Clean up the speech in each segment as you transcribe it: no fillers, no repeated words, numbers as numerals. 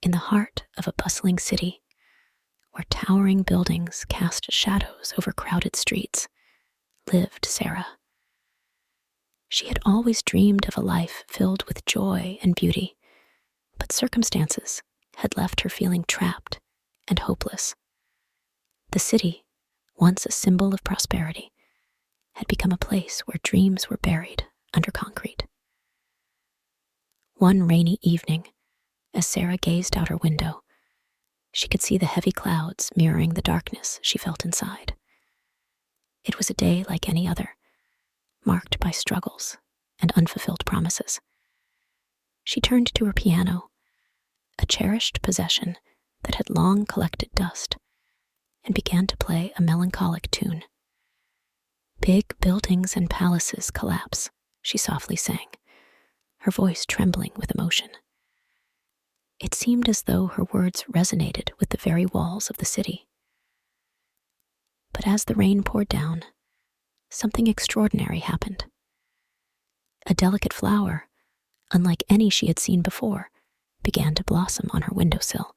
In the heart of a bustling city, where towering buildings cast shadows over crowded streets, lived Sarah. She had always dreamed of a life filled with joy and beauty, but circumstances had left her feeling trapped and hopeless. The city, once a symbol of prosperity, had become a place where dreams were buried under concrete. One rainy evening, as Sarah gazed out her window, she could see the heavy clouds mirroring the darkness she felt inside. It was a day like any other, marked by struggles and unfulfilled promises. She turned to her piano, a cherished possession that had long collected dust, and began to play a melancholic tune. "Big buildings and palaces collapse," she softly sang, her voice trembling with emotion. It seemed as though her words resonated with the very walls of the city. But as the rain poured down, something extraordinary happened. A delicate flower, unlike any she had seen before, began to blossom on her windowsill.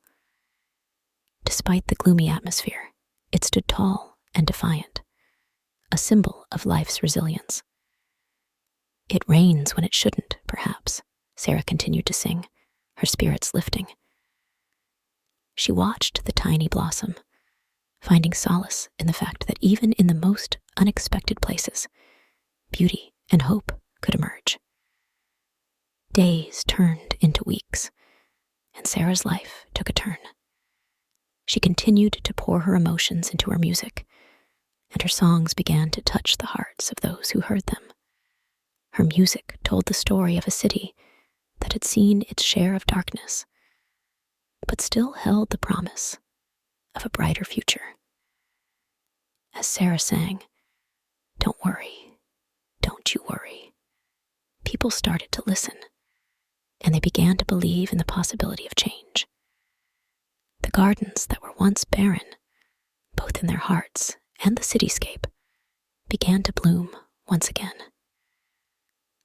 Despite the gloomy atmosphere, it stood tall and defiant, a symbol of life's resilience. "It rains when it shouldn't, perhaps," Sarah continued to sing, her spirits lifting. She watched the tiny blossom, finding solace in the fact that even in the most unexpected places, beauty and hope could emerge. Days turned into weeks, and Sarah's life took a turn. She continued to pour her emotions into her music, and her songs began to touch the hearts of those who heard them. Her music told the story of a city that had seen its share of darkness, but still held the promise of a brighter future. As Sarah sang, "Don't worry, don't you worry," people started to listen, and they began to believe in the possibility of change. The gardens that were once barren, both in their hearts and the cityscape, began to bloom once again.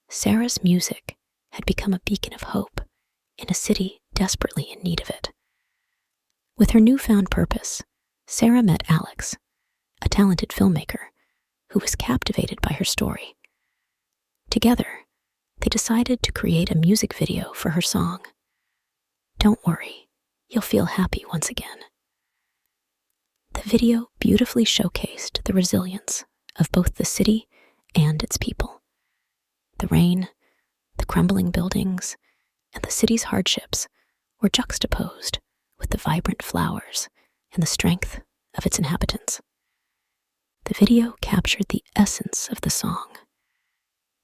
Sarah's music had become a beacon of hope in a city desperately in need of it. With her newfound purpose, Sarah met Alex, a talented filmmaker who was captivated by her story. Together, they decided to create a music video for her song, "Don't Worry, You'll Feel Happy Once Again." The video beautifully showcased the resilience of both the city and its people. The rain, the crumbling buildings, and the city's hardships were juxtaposed with the vibrant flowers and the strength of its inhabitants. The video captured the essence of the song,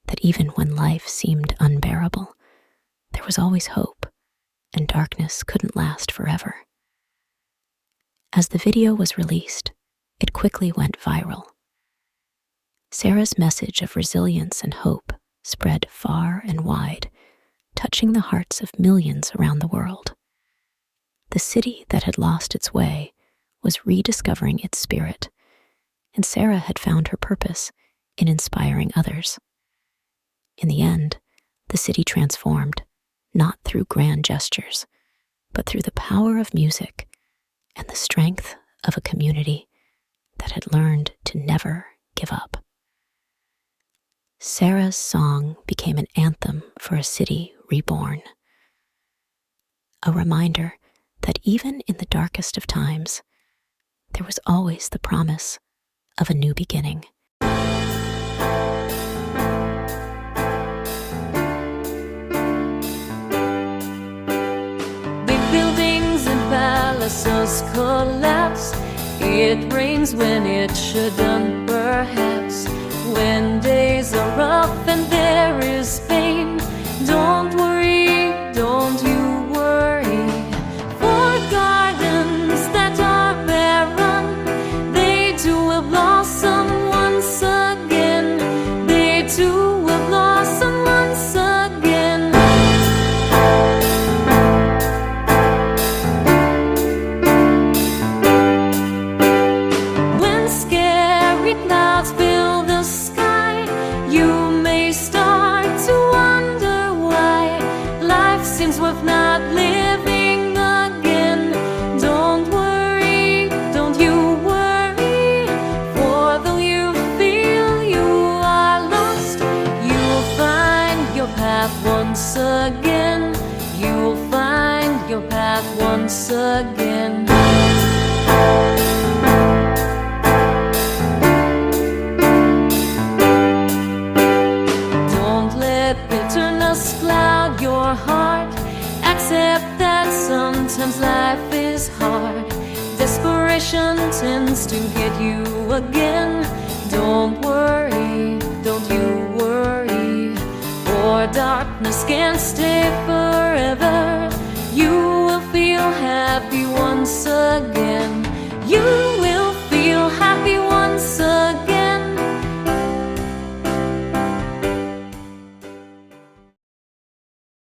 that even when life seemed unbearable, there was always hope, and darkness couldn't last forever. As the video was released, it quickly went viral. Sarah's message of resilience and hope spread far and wide, touching the hearts of millions around the world. The city that had lost its way was rediscovering its spirit, and Sarah had found her purpose in inspiring others. In the end, the city transformed, not through grand gestures, but through the power of music and the strength of a community that had learned to never give up. Sarah's song became an anthem for a city reborn, a reminder that even in the darkest of times, there was always the promise of a new beginning. Big buildings and palaces collapse. It rains when it shouldn't, perhaps. When days are rough and there is pain, don't worry, don't you worry. For gardens that are barren, they too will blossom once again. They too will blossom once again. When scary clouds fill the sky, you may start to path once again. Don't let bitterness cloud your heart. Accept that sometimes life is hard. Desperation tends to get you again. Don't worry, don't you worry, for darkness can't stay forever. You will feel happy once again. You